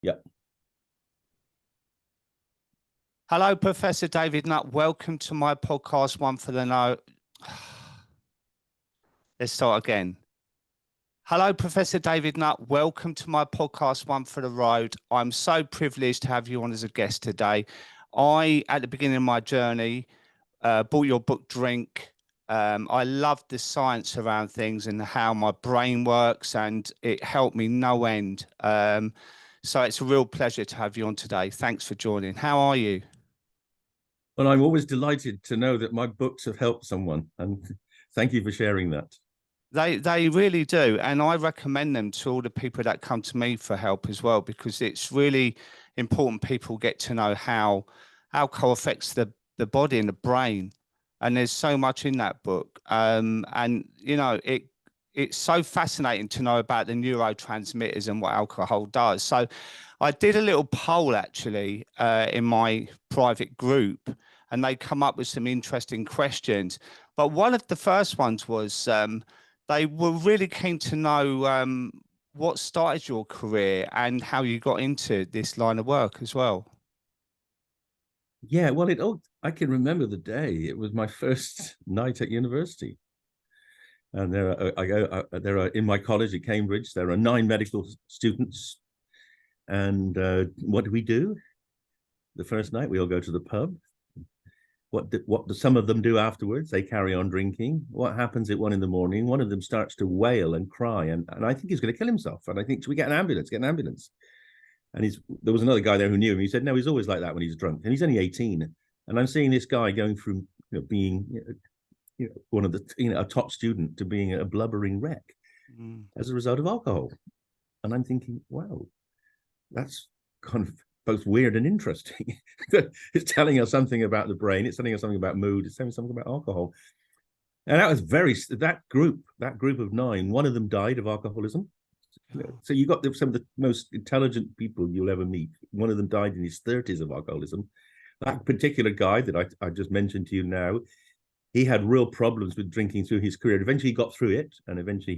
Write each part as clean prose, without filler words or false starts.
Yep. Hello, Professor David Nutt. Welcome to my podcast, One for the No. Let's start again. Hello, Professor David Nutt. Welcome to my podcast, One for the Road. I'm so privileged to have you on as a guest today. At the beginning of my journey, bought your book, Drink. I loved the science around things and how my brain works, and it helped me no end. So it's a real pleasure to have you on today. Thanks for joining. How are you? Well, I'm always delighted to know that my books have helped someone, and thank you for sharing that. They really do, and I recommend them to all the people that come to me for help as well, because it's really important people get to know how alcohol affects the body and the brain, and there's so much in that book. And you know, it's so fascinating to know about the neurotransmitters and what alcohol does. So I did a little poll actually in my private group, and they come up with some interesting questions. But one of the first ones was they were really keen to know what started your career and how you got into this line of work as well. Yeah, well, I can remember the day. It was my first night at university, and there are in my college at Cambridge. There are 9 medical students, and what do we do? The first night we all go to the pub. What do some of them do afterwards? They carry on drinking. What happens at 1 a.m? One of them starts to wail and cry, and I think he's going to kill himself. And I think, should we get an ambulance? Get an ambulance. And there was another guy there who knew him. He said, no, he's always like that when he's drunk. And he's only 18. And I'm seeing this guy going from being one of the a top student to being a blubbering wreck as a result of alcohol. And I'm thinking, wow, that's kind of both weird and interesting. It's telling us something about the brain. It's telling us something about mood. It's telling us something about alcohol. And that was that group of 9, one of them died of alcoholism. So you got some of the most intelligent people you'll ever meet. One of them died in his 30s of alcoholism. That particular guy that I just mentioned to you now, he had real problems with drinking through his career. Eventually he got through it, and eventually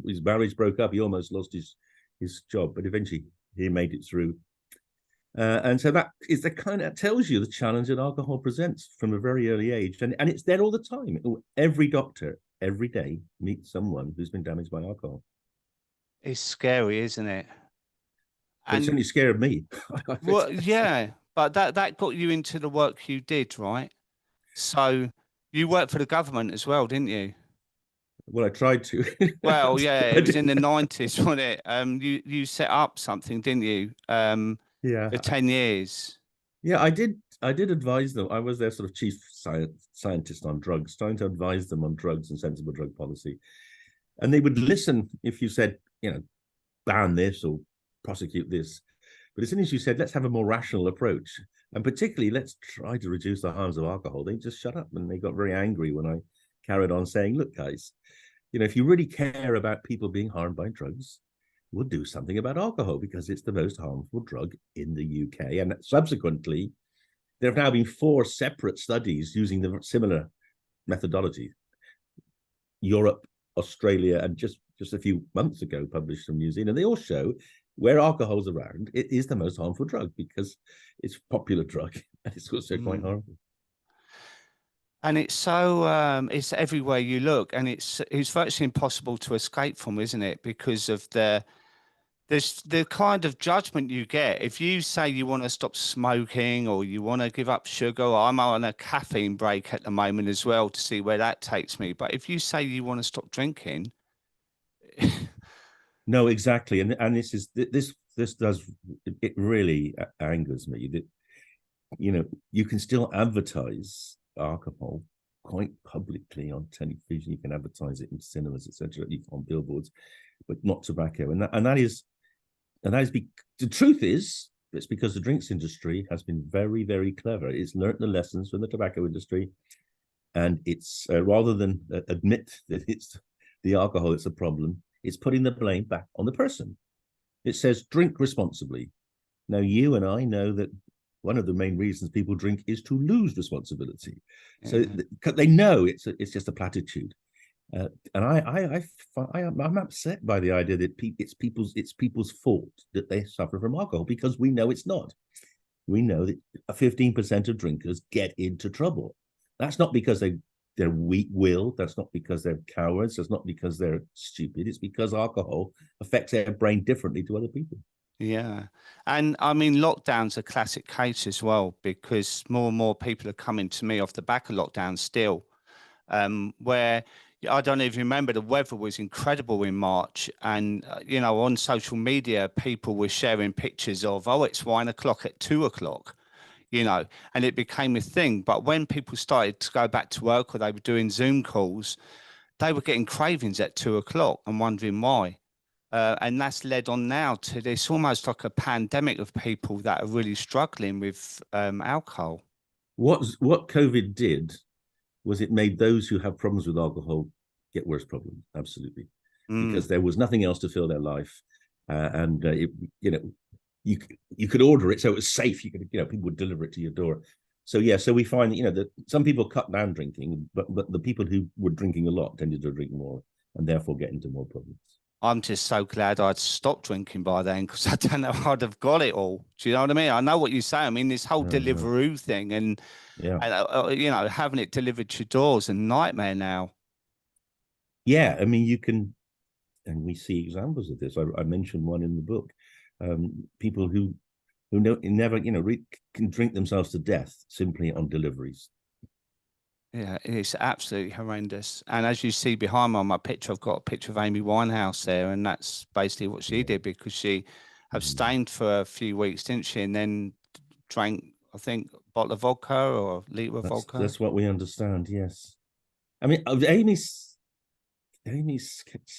his marriage broke up. He almost lost his job, but eventually he made it through. And so that is the kind of tells you the challenge that alcohol presents from a very early age, and it's there all the time. Every doctor every day meets someone who's been damaged by alcohol. It's scary, isn't it? And it certainly scared me. Well, yeah, but that got you into the work you did, right? So you worked for the government as well, didn't you? Well, I tried to. Well, yeah, it was in the 90s, wasn't it? You set up something, didn't you? Yeah. For 10 years. Yeah, I did advise them. I was their sort of chief scientist on drugs, trying to advise them on drugs and sensible drug policy. And they would listen if you said, ban this or prosecute this. But as soon as you said, let's have a more rational approach, and particularly let's try to reduce the harms of alcohol, they just shut up, and they got very angry when I carried on saying, look, guys, if you really care about people being harmed by drugs, we'll do something about alcohol, because it's the most harmful drug in the UK. And subsequently, there have now been 4 separate studies using the similar methodology. Europe, Australia, and just a few months ago published from New Zealand. They all show where alcohol's around, it is the most harmful drug, because it's a popular drug and it's also quite harmful. And it's so it's everywhere you look, and it's virtually impossible to escape from, isn't it? Because of there's the kind of judgment you get if you say you want to stop smoking or you want to give up sugar. Or I'm on a caffeine break at the moment as well to see where that takes me. But if you say you want to stop drinking, no, exactly, and this does, it really angers me that you can still advertise alcohol quite publicly on television. You can advertise it in cinemas, etc., on billboards, but not tobacco. And that is the truth is, it's because the drinks industry has been very, very clever. It's learned the lessons from the tobacco industry, and it's rather than admit that it's the alcohol that's a problem, it's putting the blame back on the person. It says drink responsibly. Now, you and I know that one of the main reasons people drink is to lose responsibility. So they know it's just a platitude. And I'm upset by the idea that it's people's fault that they suffer from alcohol, because we know it's not. We know that 15% of drinkers get into trouble. That's not because they're weak-willed. That's not because they're cowards. That's not because they're stupid. It's because alcohol affects their brain differently to other people. Yeah. And I mean, lockdown's a classic case as well, because more and more people are coming to me off the back of lockdown still, where I don't even remember, the weather was incredible in March. And, on social media, people were sharing pictures of, oh, it's 1 o'clock at 2 o'clock, and it became a thing. But when people started to go back to work or they were doing Zoom calls, they were getting cravings at 2 o'clock and wondering why. And that's led on now to this almost like a pandemic of people that are really struggling with alcohol. What COVID did was it made those who have problems with alcohol get worse problems, absolutely, because there was nothing else to fill their life, and you could order it, so it was safe. You could, people would deliver it to your door. So yeah, so we find that some people cut down drinking, but the people who were drinking a lot tended to drink more and therefore get into more problems. I'm just so glad I'd stopped drinking by then, because I don't know how I'd have got it all. Do you know what I mean? I know what you say. I mean, this whole Deliveroo thing and yeah, having it delivered to your doors, a nightmare now. Yeah, I mean, you can, and we see examples of this. I mentioned one in the book. People who never, can drink themselves to death simply on deliveries. Yeah, it's absolutely horrendous. And as you see behind me on my picture, I've got a picture of Amy Winehouse there, and that's basically what she did, because she abstained for a few weeks, didn't she? And then drank, I think, a bottle of vodka or a liter of vodka. That's what we understand. Yes, I mean, Amy's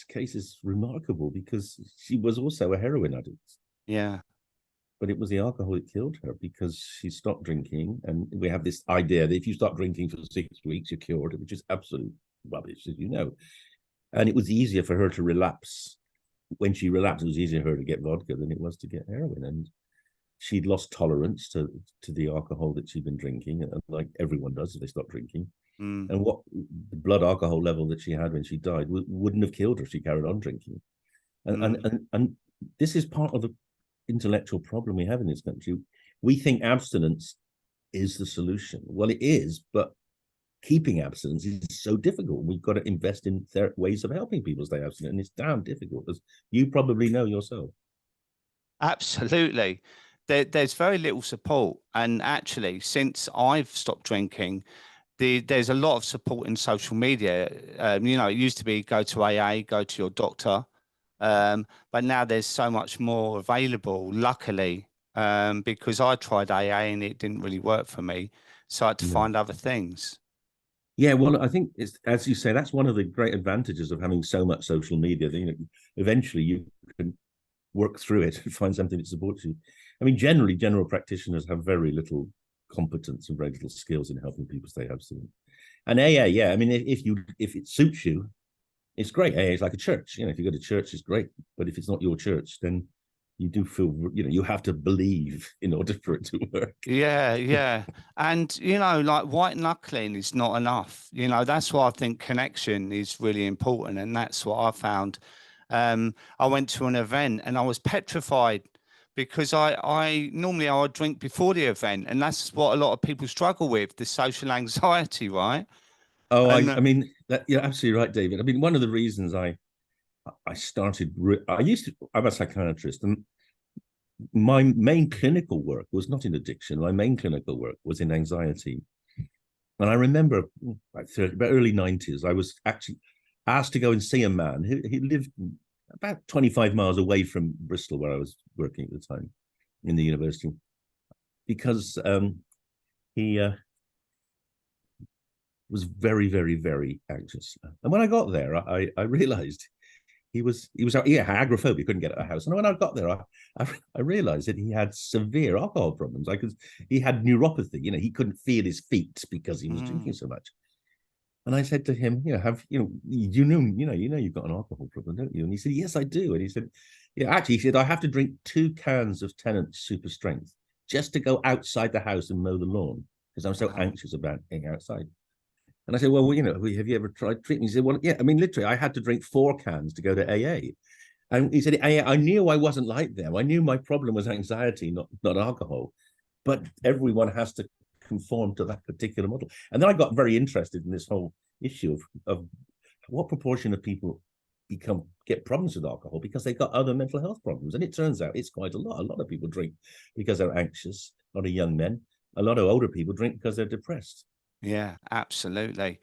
case is remarkable because she was also a heroin addict. Yeah. But it was the alcohol that killed her, because she stopped drinking. And we have this idea that if you stop drinking for 6 weeks, you're cured, which is absolute rubbish, as you know. And it was easier for her to relapse. When she relapsed, it was easier for her to get vodka than it was to get heroin. And she'd lost tolerance to the alcohol that she'd been drinking, like everyone does if they stop drinking. And what the blood alcohol level that she had when she died wouldn't have killed her if she carried on drinking. And this is part of the intellectual problem we have in this country. We think abstinence is the solution. Well, it is, but keeping abstinence is so difficult. We've got to invest in ways of helping people stay abstinent, and it's damn difficult, as you probably know yourself. Absolutely. There's very little support. And actually, since I've stopped drinking, there's a lot of support in social media. It used to be go to AA, go to your doctor. But now there's so much more available, luckily, because I tried AA and it didn't really work for me. So I had to find other things. Yeah, well, I think it's, as you say, that's one of the great advantages of having so much social media. Eventually you can work through it and find something that supports you. I mean, generally, general practitioners have very little competence and very little skills in helping people stay abstinent. And AA, yeah, I mean, if it suits you, it's great. AA is like a church. If you go to church, it's great. But if it's not your church, then you do feel, you have to believe in order for it to work. Yeah. And, like white knuckling is not enough. That's why I think connection is really important. And that's what I found. I went to an event and I was petrified, because I normally I would drink before the event. And that's what a lot of people struggle with, the social anxiety, right? Oh, And I mean, you're absolutely right, David. I mean, one of the reasons I'm a psychiatrist, and my main clinical work was not in addiction. My main clinical work was in anxiety. And I remember about early 90s, I was actually asked to go and see a man who lived about 25 miles away from Bristol, where I was working at the time in the university, because he was very, very, very anxious. And when I got there, I realized he was agoraphobia, couldn't get out of the house. And when I got there, I realized that he had severe alcohol problems. He had neuropathy. He couldn't feel his feet because he was drinking so much. And I said to him, you've got an alcohol problem, don't you? And he said, yes, I do. And he said, he said, I have to drink 2 cans of Tennant Super Strength just to go outside the house and mow the lawn, because I'm so anxious about being outside. And I said, well, have you ever tried treatment? He said, well, yeah, I mean, literally, I had to drink 4 cans to go to AA. And he said, I knew I wasn't like them. I knew my problem was anxiety, not alcohol. But everyone has to conform to that particular model. And then I got very interested in this whole issue of what proportion of people get problems with alcohol because they've got other mental health problems. And it turns out it's quite a lot. A lot of people drink because they're anxious, a lot of young men. A lot of older people drink because they're depressed. Yeah, absolutely.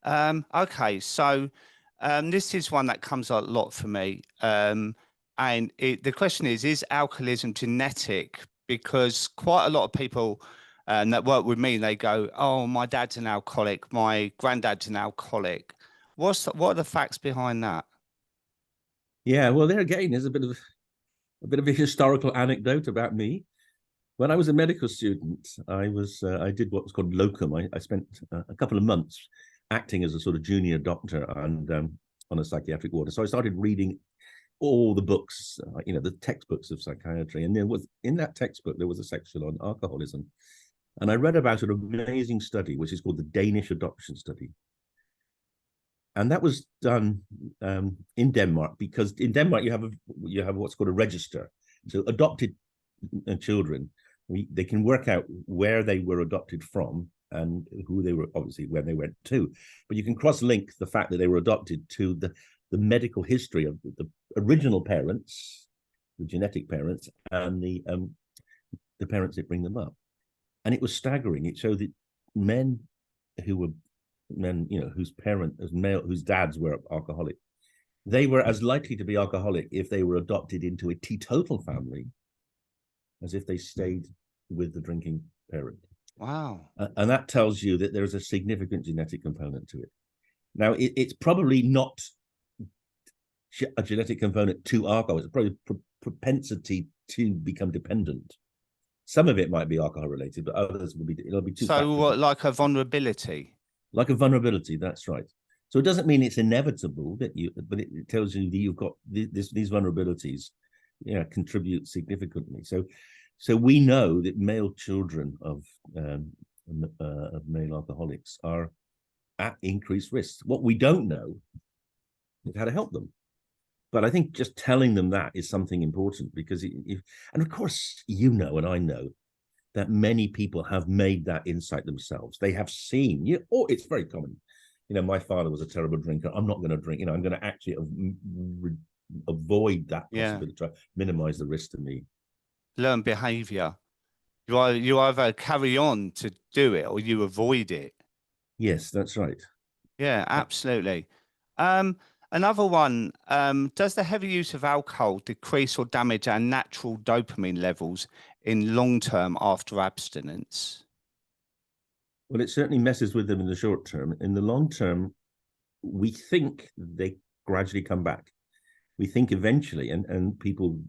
Okay, so this is one that comes up a lot for me. And the question is alcoholism genetic? Because quite a lot of people that work with me, they go, oh, my dad's an alcoholic, my granddad's an alcoholic. What are the facts behind that? Yeah, well, there again is a bit of a historical anecdote about me. When I was a medical student, I did what was called locum. I spent a couple of months acting as a sort of junior doctor and on a psychiatric ward. So I started reading all the books, the textbooks of psychiatry. And in that textbook, there was a section on alcoholism. And I read about an amazing study, which is called the Danish Adoption Study. And that was done in Denmark, because in Denmark you have what's called a register. So adopted children, they can work out where they were adopted from and who they were, obviously when they went to, but you can cross-link the fact that they were adopted to the medical history of the original parents, the genetic parents, and the parents that bring them up. And it was staggering. It showed that whose dads were alcoholic, they were as likely to be alcoholic if they were adopted into a teetotal family as if they stayed with the drinking parent. Wow. And that tells you that there's a significant genetic component to it. Now, it's probably not a genetic component to alcohol. It's probably propensity to become dependent. Some of it might be alcohol related, but others it'll be too. So what, like a vulnerability? Like a vulnerability, that's right. So it doesn't mean it's inevitable but it tells you that you've got these vulnerabilities, contribute significantly. So we know that male children of male alcoholics are at increased risk. What we don't know is how to help them. But I think just telling them that is something important, because and of course, and I know that many people have made that insight themselves. They have seen, it's very common. My father was a terrible drinker. I'm not going to drink. I'm going to actually avoid that possibility, try minimize the risk to me. Learn behavior. You either carry on to do it or you avoid it. Yes, that's right. Yeah, absolutely. Another one, does the heavy use of alcohol decrease or damage our natural dopamine levels in long term after abstinence? Well, it certainly messes with them in the short term. In the long term, we think they gradually come back. We think eventually, and people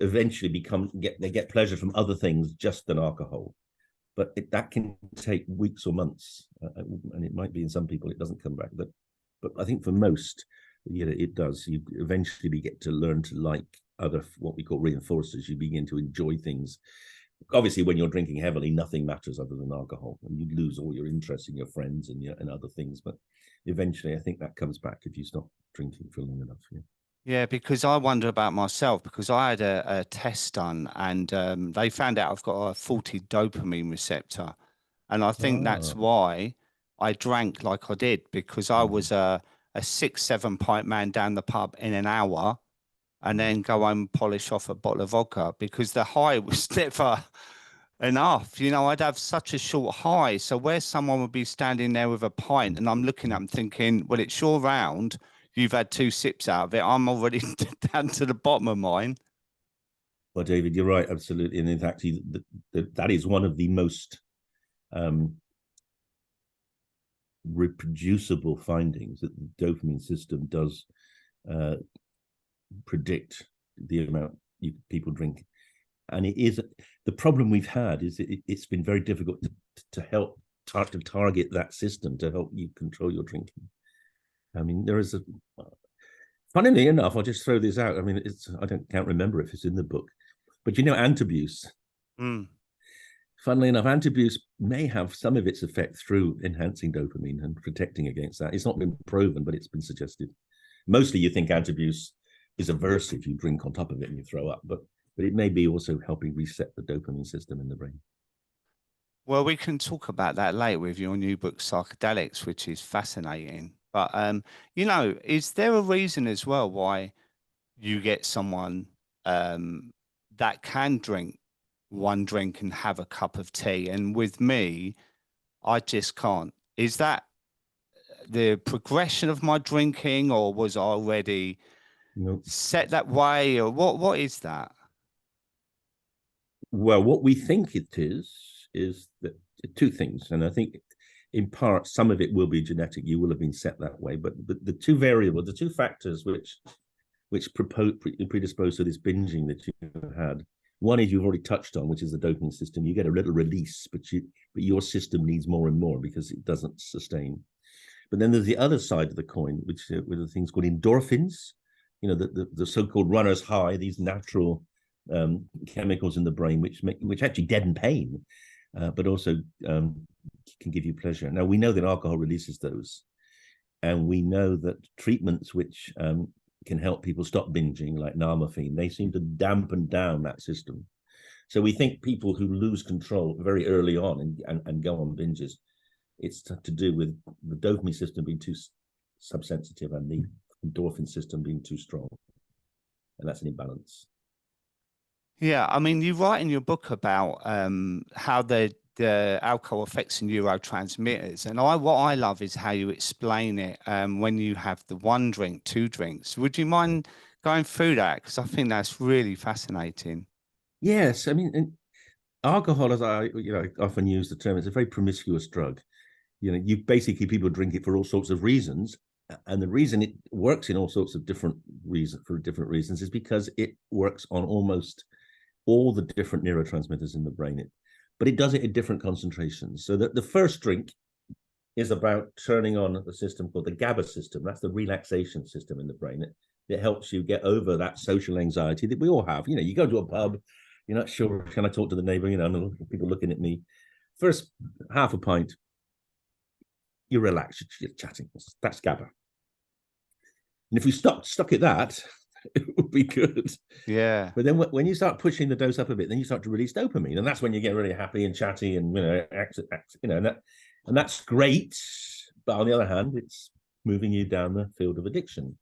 eventually get pleasure from other things just than alcohol. But that can take weeks or months, and it might be in some people it doesn't come back. But I think for most, it does. You eventually get to learn to like other, what we call reinforcers. You begin to enjoy things. Obviously, when you're drinking heavily, nothing matters other than alcohol, and you lose all your interest in your friends and other things. But eventually, I think that comes back if you stop drinking for long enough. Yeah. Yeah, because I wonder about myself, because I had a test done and they found out I've got a faulty dopamine receptor. And I think that's why I drank like I did, because I was a 6-7 pint man down the pub in an hour and then go home and polish off a bottle of vodka, because the high was never enough. I'd have such a short high. So where someone would be standing there with a pint and I'm looking at them thinking, well, it's your round. You've had 2 sips out of it. I'm already down to the bottom of mine. Well, David, you're right, absolutely. And in fact, that is one of the most reproducible findings, that the dopamine system does predict the amount people drink. And it is the problem we've had is it's been very difficult to help to target that system to help you control your drinking. I mean, there is funnily enough, I'll just throw this out. I mean, can't remember if it's in the book, but Antabuse. funnily enough, anti-abuse may have some of its effect through enhancing dopamine and protecting against that. It's not been proven, but it's been suggested. Mostly you think anti-abuse is aversive. You drink on top of it and you throw up, but it may be also helping reset the dopamine system in the brain. Well, we can talk about that later with your new book, Psychedelics, which is fascinating. But, is there a reason as well why you get someone that can drink one drink and have a cup of tea? And with me, I just can't. Is that the progression of my drinking, or was I already set that way, or what is that? Well, what we think it is that two things. And I think in part, some of it will be genetic. You will have been set that way. But the two variables, the two factors which predispose to this binging that you had, one is you've already touched on, which is the dopamine system. You get a little release, but your system needs more and more because it doesn't sustain. But then there's the other side of the coin, which with the things called endorphins, the so-called runner's high, these natural chemicals in the brain which actually deaden pain, but also can give you pleasure. Now, we know that alcohol releases those, and we know that treatments which can help people stop binging, like nalmefene, they seem to dampen down that system. So we think people who lose control very early on and go on binges, it's to do with the dopamine system being too subsensitive and the endorphin system being too strong. And that's an imbalance. Yeah, I mean, you write in your book about how the alcohol affects the neurotransmitters, and what I love is how you explain it when you have the one drink, two drinks. Would you mind going through that? Because I think that's really fascinating. Yes, I mean, alcohol, as I often use the term, it's a very promiscuous drug. You basically, people drink it for all sorts of reasons, and the reason it works in all sorts of different reasons is because it works on almost all the different neurotransmitters in the brain. But it does it at different concentrations. So that the first drink is about turning on a system called the GABA system. That's the relaxation system in the brain. It helps you get over that social anxiety that we all have. You go to a pub, you're not sure, can I talk to the neighbor? People looking at me. First half a pint, you're relaxed, you're chatting. That's GABA. And if we stuck at that, it would be good. Yeah. But then when you start pushing the dose up a bit, then you start to release dopamine, and that's when you get really happy and chatty, and and that's great. But on the other hand, it's moving you down the field of addiction,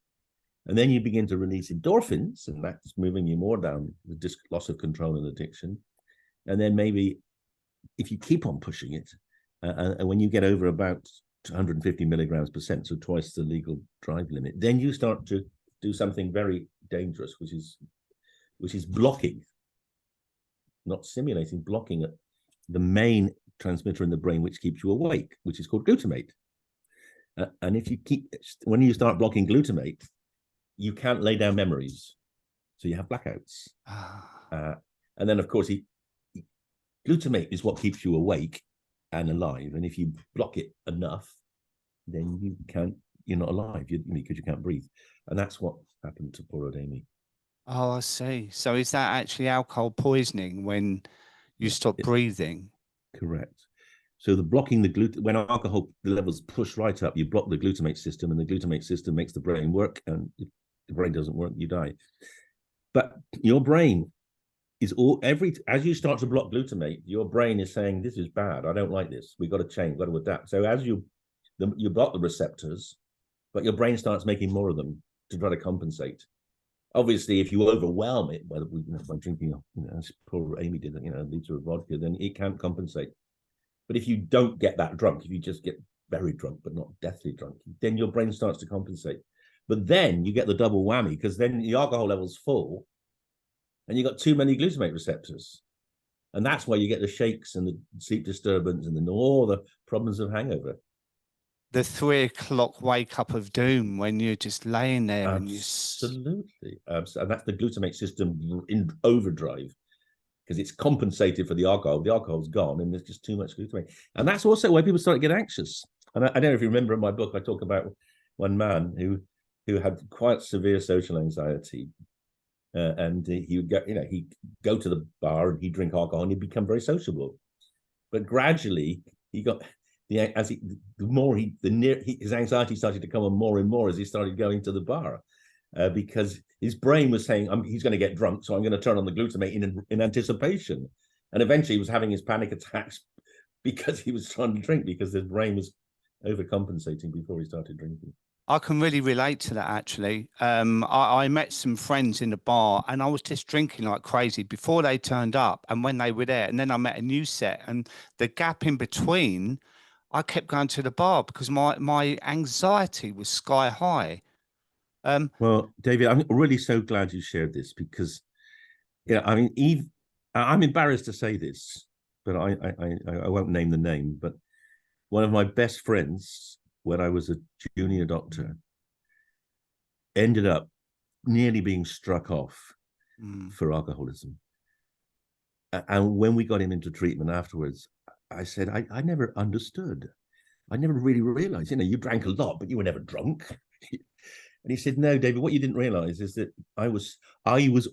and then you begin to release endorphins, and that's moving you more down the loss of control and addiction. And then maybe if you keep on pushing it, and when you get over about 150 milligrams percent, so twice the legal drive limit, then you start to do something very dangerous, which is blocking, not simulating, blocking the main transmitter in the brain which keeps you awake, which is called glutamate. And when you start blocking glutamate, you can't lay down memories, so you have blackouts. And then, of course, glutamate is what keeps you awake and alive. And if you block it enough, then you're not alive because you can't breathe. And that's what happened to poor old Amy. Oh, I see. So is that actually alcohol poisoning when you stop breathing? Correct. So when alcohol levels push right up, you block the glutamate system, and the glutamate system makes the brain work. And if the brain doesn't work, you die. But your brain is as you start to block glutamate, your brain is saying, this is bad. I don't like this. We've got to change, we've got to adapt. So as you block the receptors, but your brain starts making more of them to try to compensate. Obviously, if you overwhelm it by drinking, as poor Amy did, a liter of vodka, then it can't compensate. But if you don't get that drunk, if you just get very drunk but not deathly drunk, then your brain starts to compensate. But then you get the double whammy, because then the alcohol level's full, and you got too many glutamate receptors, and that's why you get the shakes and the sleep disturbance and all the problems of hangover. The 3 o'clock wake up of doom when you're just laying there. Absolutely. And that's the glutamate system in overdrive, because it's compensated for the alcohol. The alcohol's gone and there's just too much glutamate. And that's also why people start to get anxious. And I don't know if you remember in my book, I talk about one man who had quite severe social anxiety. And he would go to the bar and he'd drink alcohol and he'd become very sociable. But gradually he got his anxiety started to come on more and more as he started going to the bar, because his brain was saying, he's going to get drunk, so I'm going to turn on the glutamate in anticipation. And eventually he was having his panic attacks because he was trying to drink, because his brain was overcompensating before he started drinking. I can really relate to that, actually. I met some friends in the bar and I was just drinking like crazy before they turned up and when they were there. And then I met a new set, and the gap in between, I kept going to the bar because my anxiety was sky high. Well, David, I'm really so glad you shared this, because, I mean, Eve, I'm embarrassed to say this, but I won't name the name, but one of my best friends when I was a junior doctor ended up nearly being struck off for alcoholism. And when we got him into treatment afterwards, I said, I never understood. I never really realized, you drank a lot, but you were never drunk. And he said, no, David, what you didn't realize is that I'd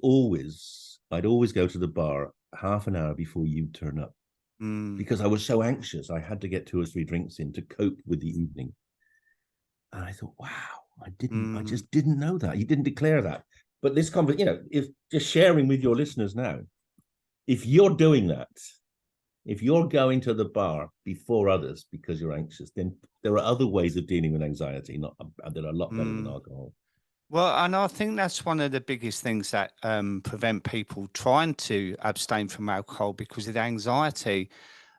always go to the bar half an hour before you turn up, because I was so anxious. I had to get 2 or 3 drinks in to cope with the evening. And I thought, wow, I just didn't know that. He didn't declare that. But this if just sharing with your listeners now, if you're doing that, if you're going to the bar before others because you're anxious, then there are other ways of dealing with anxiety that are a lot better than alcohol. Well, and I think that's one of the biggest things that prevent people trying to abstain from alcohol, because of the anxiety.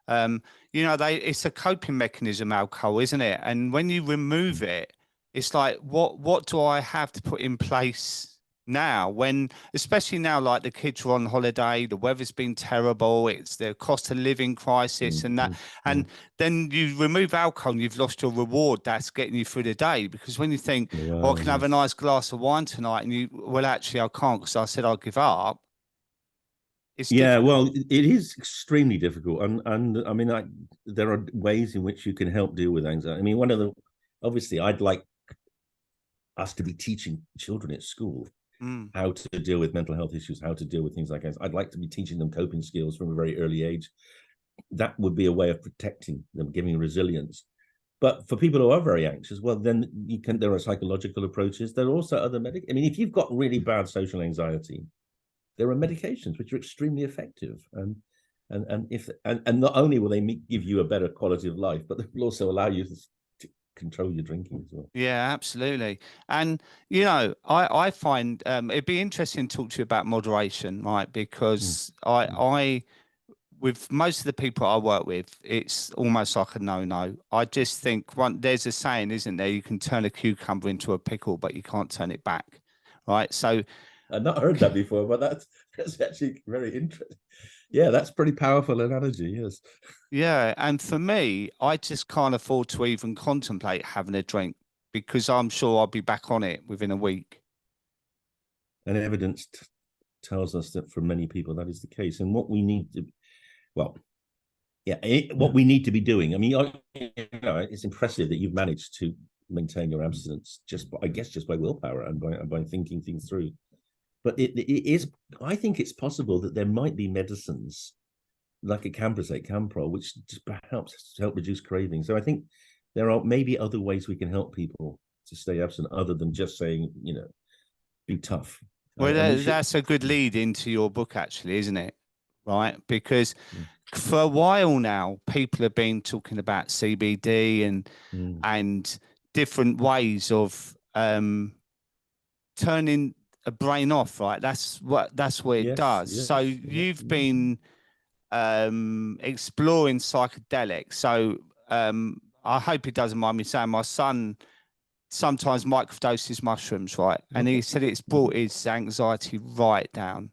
It's a coping mechanism, alcohol, isn't it? And when you remove it, it's like, what do I have to put in place now, when, especially now, like the kids are on holiday, the weather's been terrible, it's the cost of living crisis and that, and then you remove alcohol and you've lost your reward that's getting you through the day. Because when you think, I can have a nice glass of wine tonight, and well, actually I can't because I said I'll give up. It's difficult. Well, it is extremely difficult, and I mean, there are ways in which you can help deal with anxiety. I mean, obviously, I'd like us to be teaching children at school how to deal with mental health issues, how to deal with things like that. I'd like to be teaching them coping skills from a very early age. That would be a way of protecting them, giving resilience. But for people who are very anxious, well, then there are psychological approaches. There are also other if you've got really bad social anxiety, there are medications which are extremely effective, and not only will they give you a better quality of life, but they will also allow you to control your drinking as well. Yeah, absolutely. And I find it'd be interesting to talk to you about moderation, right? Because I with most of the people I work with, it's almost like a no. I just think there's a saying, isn't there? You can turn a cucumber into a pickle, but you can't turn it back, right? So I've not heard that before, but that's actually very interesting. Yeah, that's pretty powerful analogy. Yes. Yeah, and for me, I just can't afford to even contemplate having a drink, because I'm sure I'll be back on it within a week. And evidence tells us that for many people that is the case. And what we need to, what we need to be doing. I mean, it's impressive that you've managed to maintain your abstinence just by willpower and by thinking things through. But it is, I think it's possible that there might be medicines like a Camprol, which just perhaps help reduce craving. So I think there are maybe other ways we can help people to stay abstinent, other than just saying, be tough. Well, that's a good lead into your book, actually, isn't it? Right? Because for a while now, people have been talking about CBD and different ways of turning a brain off, right? That's what it does. Yes, so you've been exploring psychedelics. So I hope he doesn't mind me saying, my son sometimes microdoses mushrooms, right? And he said it's brought his anxiety right down.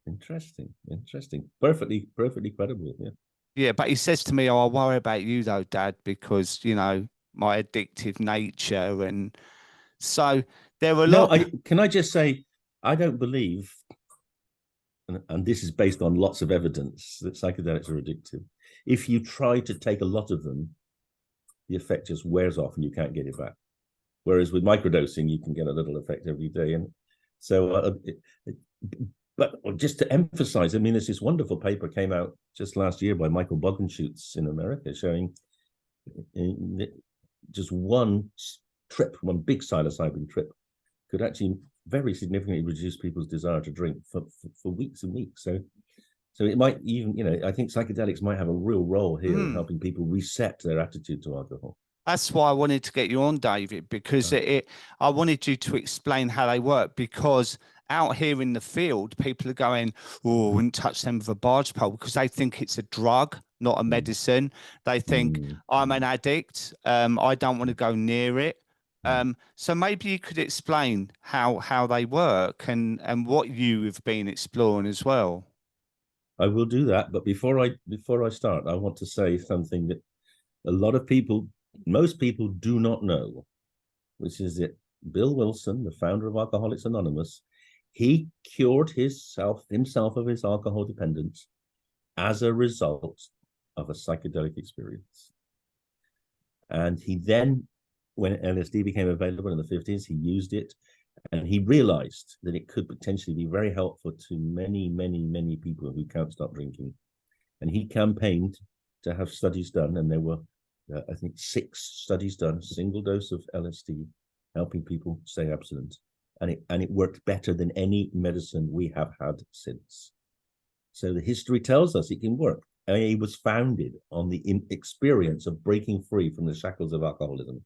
Interesting. Perfectly credible. Yeah, but he says to me, "Oh, I worry about you though, Dad, because my addictive nature." And so there were a lot. Can I just say, I don't believe, and this is based on lots of evidence, that psychedelics are addictive. If you try to take a lot of them, the effect just wears off and you can't get it back. Whereas with microdosing, you can get a little effect every day. And so But just to emphasize, I mean, there's this wonderful paper came out just last year by Michael Bogenschutz in America showing just one trip, one big psilocybin trip, could actually very significantly reduce people's desire to drink for weeks and weeks. So it might even, I think psychedelics might have a real role here in helping people reset their attitude to alcohol. That's why I wanted to get you on, David, because I wanted you to explain how they work, because out here in the field, people are going, oh, I wouldn't touch them with a barge pole, because they think it's a drug, not a medicine. They think I'm an addict. I don't want to go near it. So maybe you could explain how they work and what you have been exploring as well. I will do that. But before I start, I want to say something that a lot of people, most people do not know, which is that Bill Wilson, the founder of Alcoholics Anonymous, he cured himself of his alcohol dependence as a result of a psychedelic experience. And he then, when LSD became available in the 50s, he used it, and he realized that it could potentially be very helpful to many, many, many people who can't stop drinking. And he campaigned to have studies done, and there were I think 6 studies done, single dose of LSD, helping people stay abstinent. And it worked better than any medicine we have had since. So the history tells us it can work. And it was founded on the experience of breaking free from the shackles of alcoholism.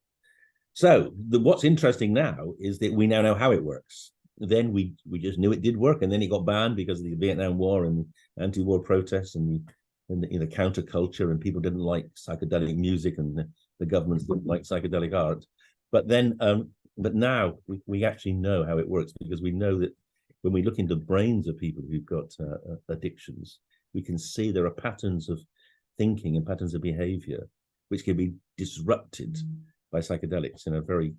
So what's interesting now is that we now know how it works. Then we just knew it did work, and then it got banned because of the Vietnam War and anti-war protests and the counterculture, and people didn't like psychedelic music, and the governments didn't like psychedelic art. But then, but now we actually know how it works, because we know that when we look into the brains of people who've got addictions, we can see there are patterns of thinking and patterns of behavior which can be disrupted by psychedelics in a very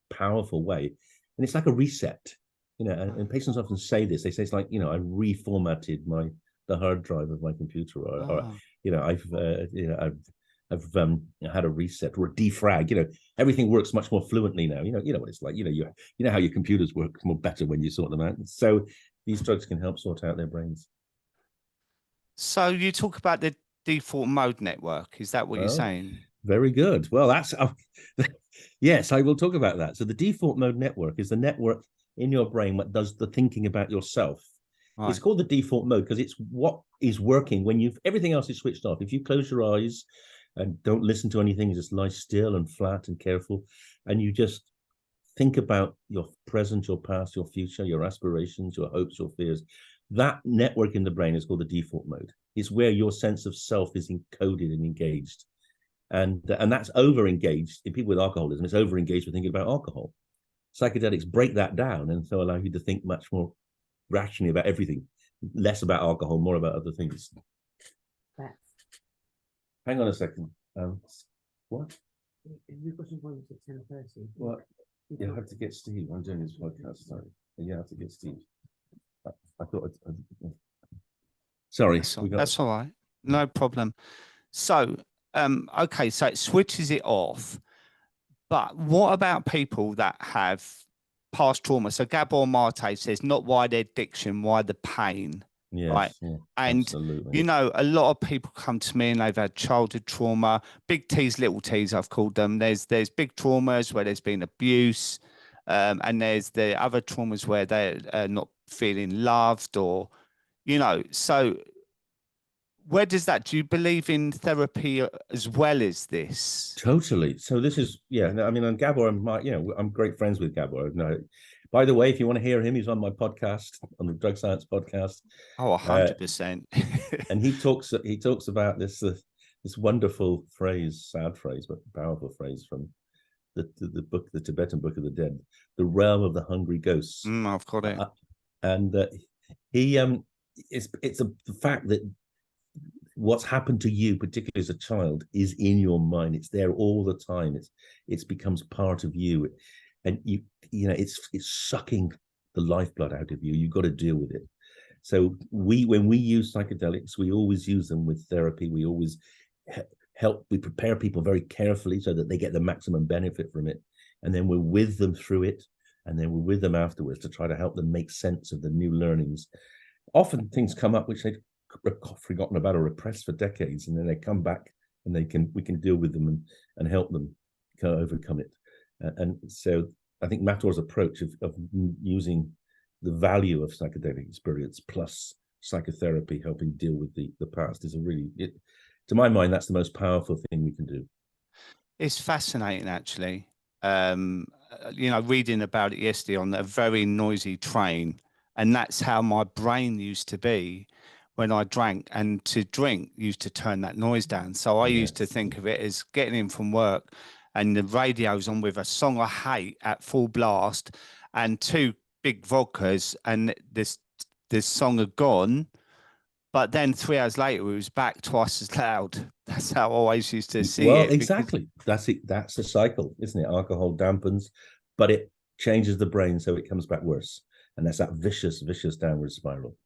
powerful way. And it's like a reset, and patients often say this. They say it's like, I reformatted the hard drive of my computer, or I've had a reset or a defrag. Everything works much more fluently now. You know what it's like. You know how your computers work more better when you sort them out. So these drugs can help sort out their brains. So you talk about the default mode network. Is that what you're saying? Very good. Well, that's yes, I will talk about that. So the default mode network is the network in your brain that does the thinking about yourself. Right. It's called the default mode because it's what is working when everything else is switched off. If you close your eyes and don't listen to anything, just lie still and flat and careful, and you just think about your present, your past, your future, your aspirations, your hopes, your fears, that network in the brain is called the default mode. It's where your sense of self is encoded and engaged. And that's over-engaged in people with alcoholism. It's over-engaged with thinking about alcohol. Psychedelics break that down and so allow you to think much more rationally about everything, less about alcohol, more about other things. Hang on a second. What? We've got appointment at 10:30. What? You have to get Steve. I'm doing this podcast. Sorry. You have to get Steve. I thought. Sorry. That's all right. No problem. So, okay, so it switches it off. But what about people that have past trauma? So Gabor Mate says, not why the addiction, why the pain. Yes, right. Yeah, and, absolutely. A lot of people come to me and they've had childhood trauma, big T's, little T's, I've called them. There's big traumas where there's been abuse, and there's the other traumas where they're not feeling loved or, so where does that, do you believe in therapy as well as this? Totally. So this is, and Gabor, I'm great friends with Gabor. No, by the way, if you want to hear him, he's on my podcast, on the Drug Science podcast. Oh, 100%. And he talks about this wonderful phrase, sad phrase, but powerful phrase from the book, the Tibetan Book of the Dead, the realm of the hungry ghosts. I've got it. It's the fact that what's happened to you, particularly as a child, is in your mind. It's there all the time. It becomes part of you, and it's sucking the lifeblood out of you. You've got to deal with it. So when we use psychedelics, we always use them with therapy. We always we prepare people very carefully so that they get the maximum benefit from it, and then we're with them through it. and then we're with them afterwards to try to help them make sense of the new learnings. Often things come up which they've forgotten about or repressed for decades, and then they come back and we can deal with them and help them kind of overcome it. And so I think Mator's approach of using the value of psychedelic experience plus psychotherapy helping deal with the past is to my mind, that's the most powerful thing we can do. It's fascinating, actually. Reading about it yesterday on a very noisy train, and that's how my brain used to be when I drank, and to drink used to turn that noise down. So I used to think of it as getting in from work and the radio's on with a song I hate at full blast and two big vodkas, and this song had gone. But then 3 hours later, it was back twice as loud. That's how I always used to see it. Well, exactly. That's it. That's the cycle, isn't it? Alcohol dampens, but it changes the brain, so it comes back worse. And that's that vicious downward spiral.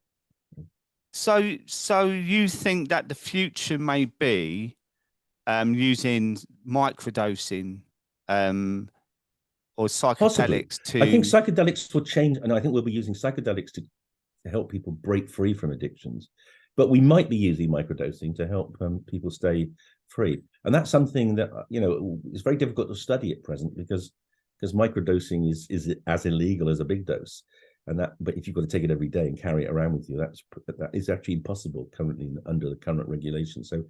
So you think that the future may be using microdosing or psychedelics Possibly. to... I think psychedelics will change, and I think we'll be using psychedelics to help people break free from addictions. But we might be using microdosing to help people stay free. And that's something that, is very difficult to study at present because microdosing is as illegal as a big dose. But if you've got to take it every day and carry it around with you, that is actually impossible currently under the current regulations. So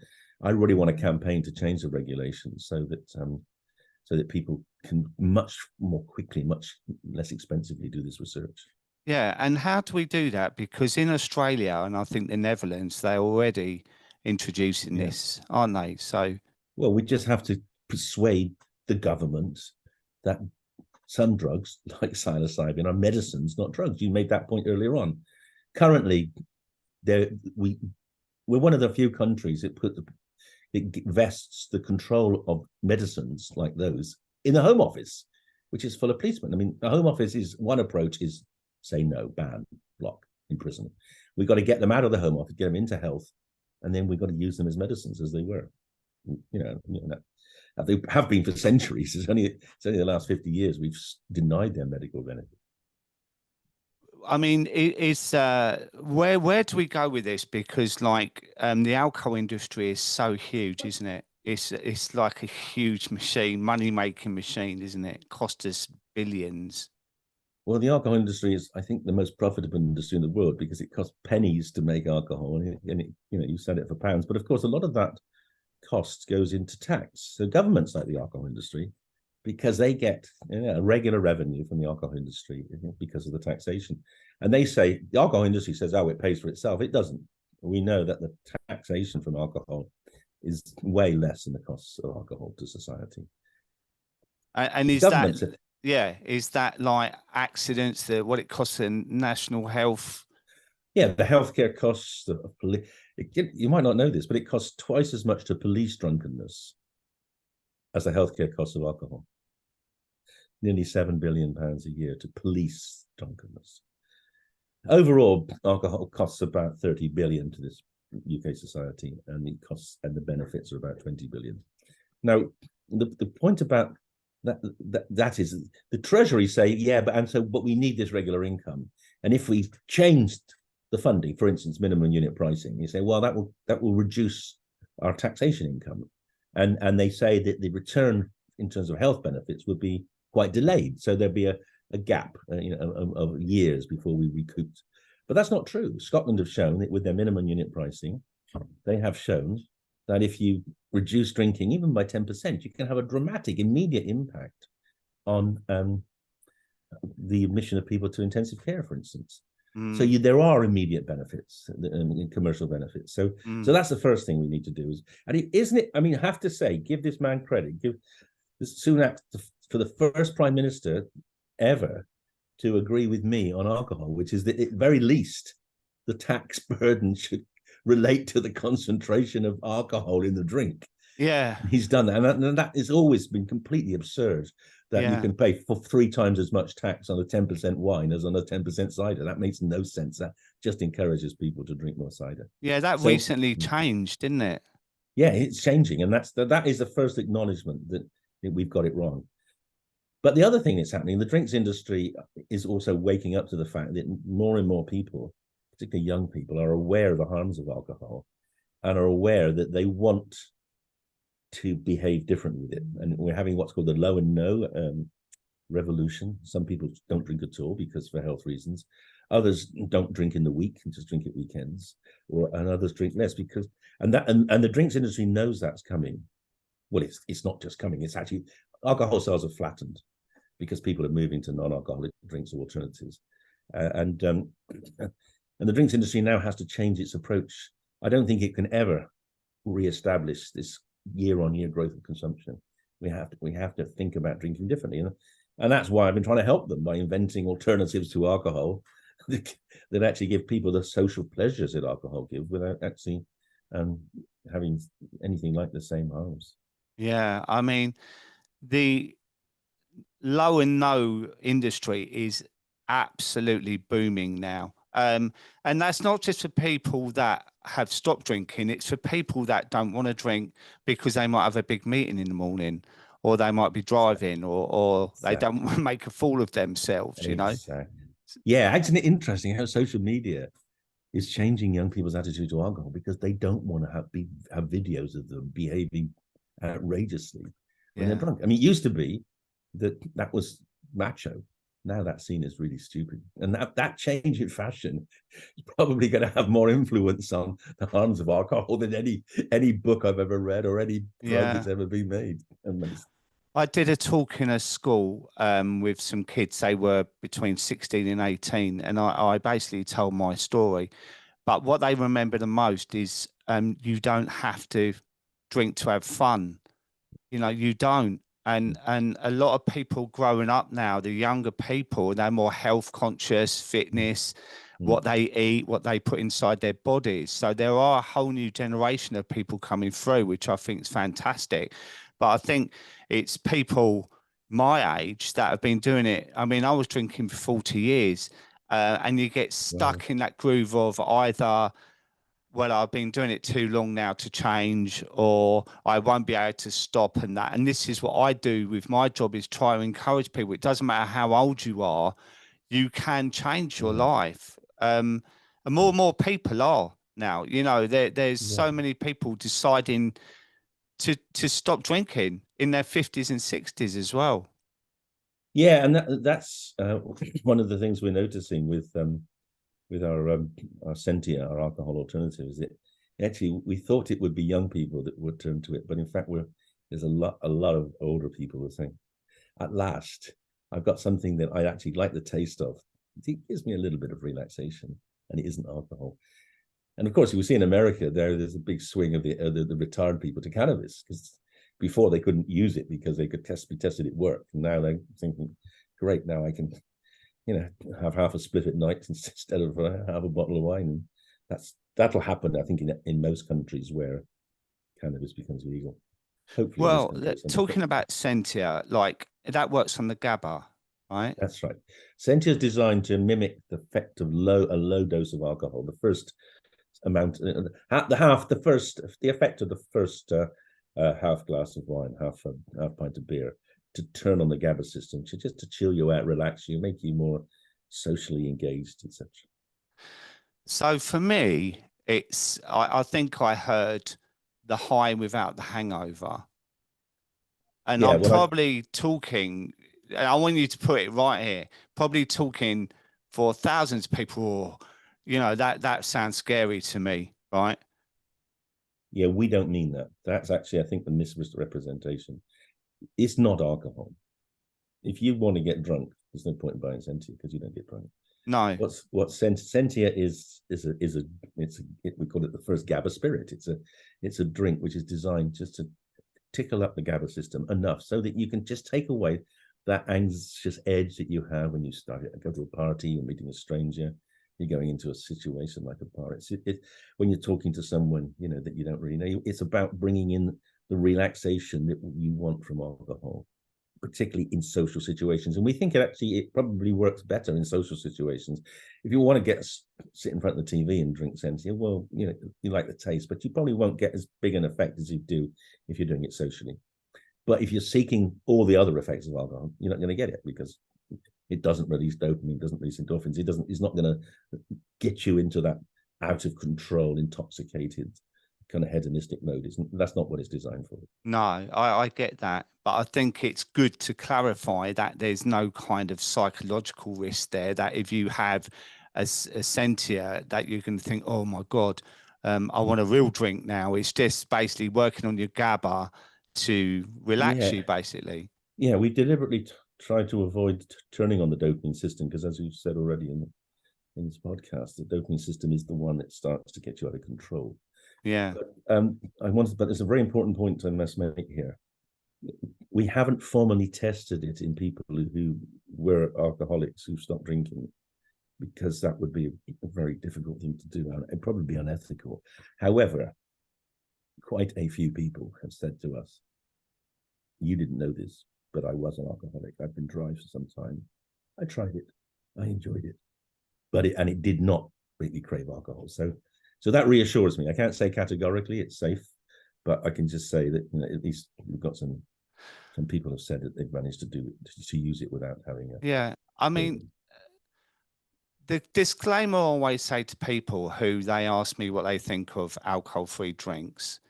I really want a campaign to change the regulations so that people can much more quickly, much less expensively do this research. Yeah, and how do we do that? Because in Australia, and I think the Netherlands, they're already introducing this, aren't they? So, well, we just have to persuade the government that some drugs, like psilocybin, are medicines, not drugs. You made that point earlier on. Currently, we're one of the few countries that it vests the control of medicines like those in the Home Office, which is full of policemen. I mean, the Home Office is one approach is say no, ban, block, imprison. We've got to get them out of the Home Office, get them into health, and then we've got to use them as medicines as they were. They have been for centuries. It's only the last 50 years we've denied their medical benefit. I mean, where do we go with this? Because the alcohol industry is so huge, isn't it? It's like a huge machine, money-making machine, isn't it? Cost us billions. Well, the alcohol industry is, I think, the most profitable industry in the world because it costs pennies to make alcohol, and you sell it for pounds. But of course, a lot of that cost goes into tax. So governments like the alcohol industry, because they get a regular revenue from the alcohol industry because of the taxation, and they say the alcohol industry says, "Oh, it pays for itself." It doesn't. We know that the taxation from alcohol is way less than the costs of alcohol to society. And is that? Yeah, is that like accidents, what it costs in national health? Yeah, the healthcare costs of you might not know this, but it costs twice as much to police drunkenness as the healthcare cost of alcohol. Nearly £7 billion a year to police drunkenness. Overall, alcohol costs about 30 billion to this UK society, and the benefits are about 20 billion. Now, the point about that is the Treasury say, but we need this regular income. And if we changed the funding, for instance, minimum unit pricing, you say, well, that will reduce our taxation income. And they say that the return in terms of health benefits would be quite delayed. So there'd be a gap of years before we recouped. But that's not true. Scotland have shown that with their minimum unit pricing, they have shown that if you reduce drinking even by 10%, you can have a dramatic, immediate impact on the admission of people to intensive care, for instance. So there are immediate benefits, commercial benefits. So that's the first thing we need to do. Isn't it? I mean, I have to say, give this man credit. Give Sunak for the first prime minister ever to agree with me on alcohol, which is that at very least the tax burden should relate to the concentration of alcohol in the drink. Yeah, he's done that, and that has always been completely absurd. That you can pay for 3 times as much tax on a 10% wine as on a 10% cider. That makes no sense. That just encourages people to drink more cider. Yeah, that recently changed, didn't it? Yeah, it's changing, and that is the first acknowledgement that we've got it wrong. But the other thing that's happening, the drinks industry is also waking up to the fact that more and more people, particularly young people, are aware of the harms of alcohol and are aware that they want to behave differently with it. And we're having what's called the low and no revolution. Some people don't drink at all because for health reasons. Others don't drink in the week and just drink at weekends, and others drink less because and the drinks industry knows that's coming. Well, it's not just coming; it's actually alcohol sales are flattened because people are moving to non-alcoholic drinks or alternatives, and the drinks industry now has to change its approach. I don't think it can ever re-establish this year-on-year growth of consumption. We have to think about drinking differently, and that's why I've been trying to help them by inventing alternatives to alcohol that actually give people the social pleasures that alcohol gives without actually having anything like the same harms. Yeah, I mean, the low and no industry is absolutely booming now. And that's not just for people that have stopped drinking, it's for people that don't want to drink because they might have a big meeting in the morning, or they might be driving, or they don't want to make a fool of themselves, you know? Yeah, isn't it interesting how social media is changing young people's attitude to alcohol because they don't want to have videos of them behaving outrageously when they're drunk. I mean, it used to be that was macho. Now that's seen as really stupid. And that change in fashion is probably going to have more influence on the harms of alcohol than any book I've ever read or any drug that's ever been made. I did a talk in a school with some kids. They were between 16 and 18. And I basically told my story. But what they remember the most is you don't have to drink to have fun. You know, you don't. And a lot of people growing up now, the younger people, they're more health conscious, fitness, what they eat, what they put inside their bodies. So there are a whole new generation of people coming through, which I think is fantastic. But I think it's people my age that have been doing it. I mean, I was drinking for 40 years and you get stuck in that groove of either, well, I've been doing it too long now to change, or I won't be able to stop, and that. And this is what I do with my job, is try to encourage people. It doesn't matter how old you are, you can change your life. And more people are now, you know, there's so many people deciding to stop drinking in their 50s and 60s as well. Yeah, and that's one of the things we're noticing with our Sentia, our alcohol alternative, is that actually we thought it would be young people that would turn to it, but in fact there's a lot of older people who think, at last, I've got something that I actually like the taste of. It gives me a little bit of relaxation, and it isn't alcohol. And of course, we see in America there's a big swing of the retired people to cannabis, because before they couldn't use it because they could be tested at work. And now they're thinking, great, now I can, have half a split at night instead of half a bottle of wine. And that'll happen, I think, in most countries where cannabis becomes legal. Hopefully. Well, talking about Sentia, like that works on the GABA, right? That's right. Sentia is designed to mimic the effect of a low dose of alcohol. The first amount, the effect of the first half glass of wine, half pint of beer, to turn on the GABA system, just to chill you out, relax you, make you more socially engaged, etc. So for me, it's I think I heard the high without the hangover, and I'm probably talking. And I want you to put it right here. Probably talking for thousands of people. That sounds scary to me, right? Yeah, we don't mean that. That's actually, I think, the misrepresentation. It's not alcohol. If you want to get drunk, there's no point in buying Sentia because you don't get drunk. No. What Sentia is we call it the first GABA spirit. It's a drink which is designed just to tickle up the GABA system enough so that you can just take away that anxious edge that you have when you go to a party, you're meeting a stranger, you're going into a situation like a party. When you're talking to someone that you don't really know, it's about bringing in the relaxation that you want from alcohol, particularly in social situations. And we think it probably works better in social situations. If you want to sit in front of the TV and drink Sentia, well, you like the taste, but you probably won't get as big an effect as you do if you're doing it socially. But if you're seeking all the other effects of alcohol, you're not going to get it, because it doesn't release dopamine, doesn't release endorphins. It's not going to get you into that out of control, intoxicated kind of hedonistic mode. That's not what it's designed for. No, I get that, but I think it's good to clarify that there's no kind of psychological risk there, that if you have a sentia, that you can think, oh my God, I want a real drink now. It's just basically working on your GABA to relax you, basically. Yeah, we deliberately try to avoid turning on the dopamine system, because as we've said already in this podcast, the dopamine system is the one that starts to get you out of control. Yeah. But there's a very important point I must make here. We haven't formally tested it in people who were alcoholics who stopped drinking, because that would be a very difficult thing to do, and it'd probably be unethical. However, quite a few people have said to us, you didn't know this, but I was an alcoholic. I've been dry for some time. I tried it. I enjoyed it. And it did not make me crave alcohol. So that reassures me. I can't say categorically it's safe, but I can just say that, you know, at least we've got some people have said that they've managed to use it without having a... Yeah, I mean, the disclaimer I always say to people who they ask me what they think of alcohol-free drinks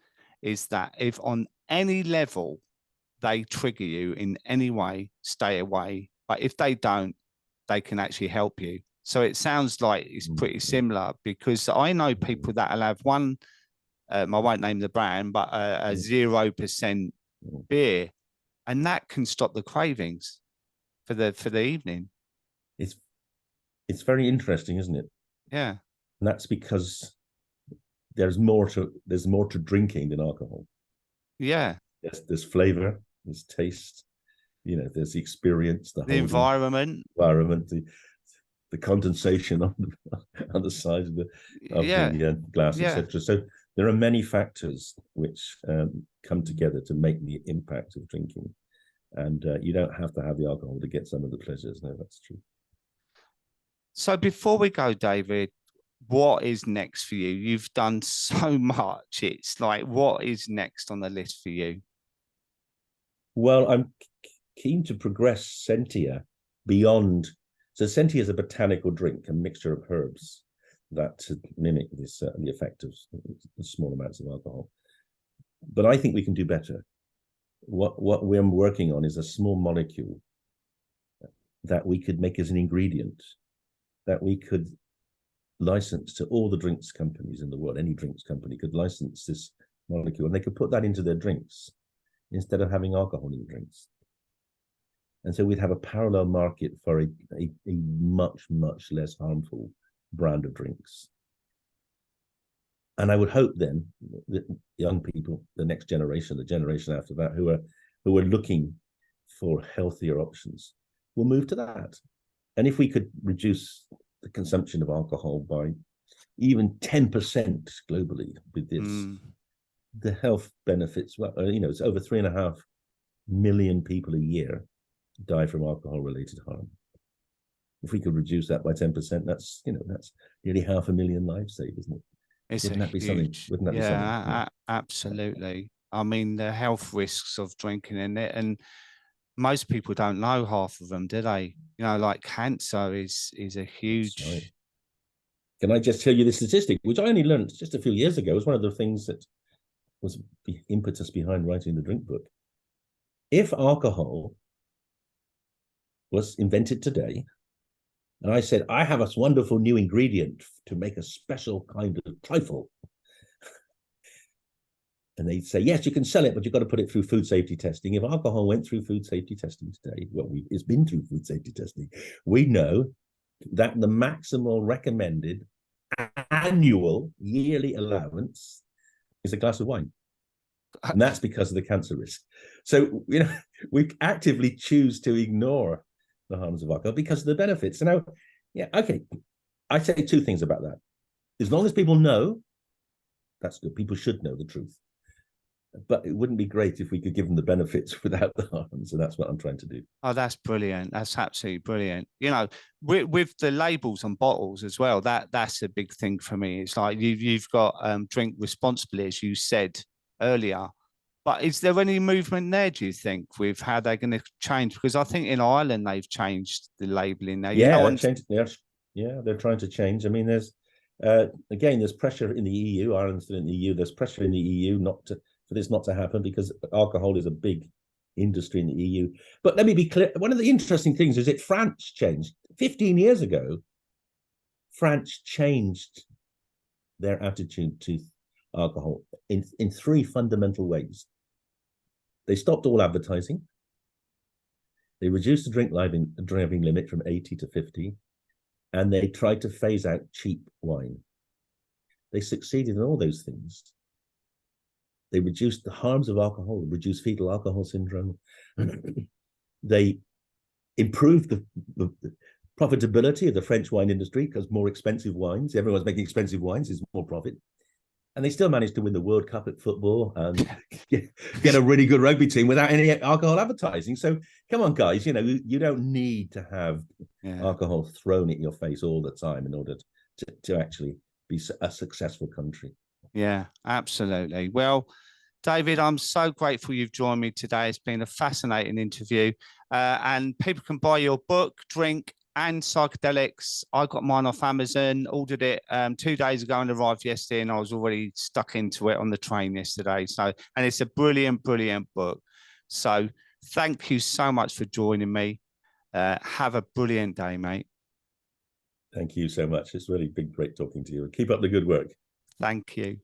is that if on any level they trigger you in any way, stay away. But if they don't, they can actually help you. So it sounds like it's pretty similar, because I know people that will have one, I won't name the brand, but a 0% beer, and that can stop the cravings for the evening. It's very interesting, isn't it? Yeah. And that's because there's more to drinking than alcohol. Yeah. There's flavor, there's taste, you know, there's the experience, the environment, the condensation on the side of the glass, etc. So there are many factors which come together to make the impact of drinking, and you don't have to have the alcohol to get some of the pleasures. No, that's true. So before we go, David, what is next for you? You've done so much. It's like, what is next on the list for you? Well, I'm keen to progress Sentia beyond. So Sentia is a botanical drink, a mixture of herbs that mimic this the effect of small amounts of alcohol. But I think we can do better. What we're working on is a small molecule that we could make as an ingredient, that we could license to all the drinks companies in the world. Any drinks company could license this molecule, and they could put that into their drinks instead of having alcohol in drinks. And so we'd have a parallel market for a much, much less harmful brand of drinks. And I would hope then that young people, the next generation, the generation after that, who are looking for healthier options, will move to that. And if we could reduce the consumption of alcohol by even 10% globally with this, the health benefits, well, you know, it's over 3.5 million people a year die from alcohol-related harm. If we could reduce that by 10%, that's nearly 500,000 lives saved, isn't it? Wouldn't that be something? Yeah, absolutely. I mean, the health risks of drinking in it, and most people don't know half of them, do they? You know, like cancer is a huge. Right. Can I just tell you the statistic, which I only learned just a few years ago? It was one of the things that was the impetus behind writing the drink book. If alcohol was invented today, and I said, I have a wonderful new ingredient to make a special kind of trifle, and they'd say, yes, you can sell it, but you've got to put it through food safety testing. If alcohol went through food safety testing today, well, it's been through food safety testing. We know that the maximal recommended annual yearly allowance is a glass of wine. And that's because of the cancer risk. So, you know, we actively choose to ignore the harms of alcohol because of the benefits. So now, yeah, okay. I say two things about that. As long as people know, that's good. People should know the truth. But it wouldn't be great if we could give them the benefits without the harm. So that's what I'm trying to do. Oh, that's brilliant. That's absolutely brilliant. You know, with the labels on bottles as well, that's a big thing for me. It's like you've got drink responsibly, as you said earlier. But is there any movement there, do you think, with how they're going to change? Because I think in Ireland they've changed the labelling now. Yeah, they're trying to change. I mean, there's again, there's pressure in the EU. Ireland's still in the EU. There's pressure in the EU for this not to happen, because alcohol is a big industry in the EU. But let me be clear. One of the interesting things is that France changed 15 years ago. France changed their attitude to alcohol in three fundamental ways. They stopped all advertising. They reduced the driving limit from 80 to 50, and they tried to phase out cheap wine. They succeeded in all those things. They reduced the harms of alcohol, reduced fetal alcohol syndrome. They improved the profitability of the French wine industry, because more expensive wines, everyone's making expensive wines, is more profit. And they still managed to win the World Cup at football and get a really good rugby team without any alcohol advertising. So come on, guys, you don't need to have alcohol thrown at your face all the time in order to actually be a successful country. Yeah, absolutely. Well, David, I'm so grateful you've joined me today. It's been a fascinating interview. And people can buy your book, Drink, and Psychedelics. I got mine off Amazon, ordered it 2 days ago and arrived yesterday, and I was already stuck into it on the train yesterday. So, and it's a brilliant, brilliant book. So thank you so much for joining me. Have a brilliant day, mate. Thank you so much. It's really been great talking to you. Keep up the good work. Thank you.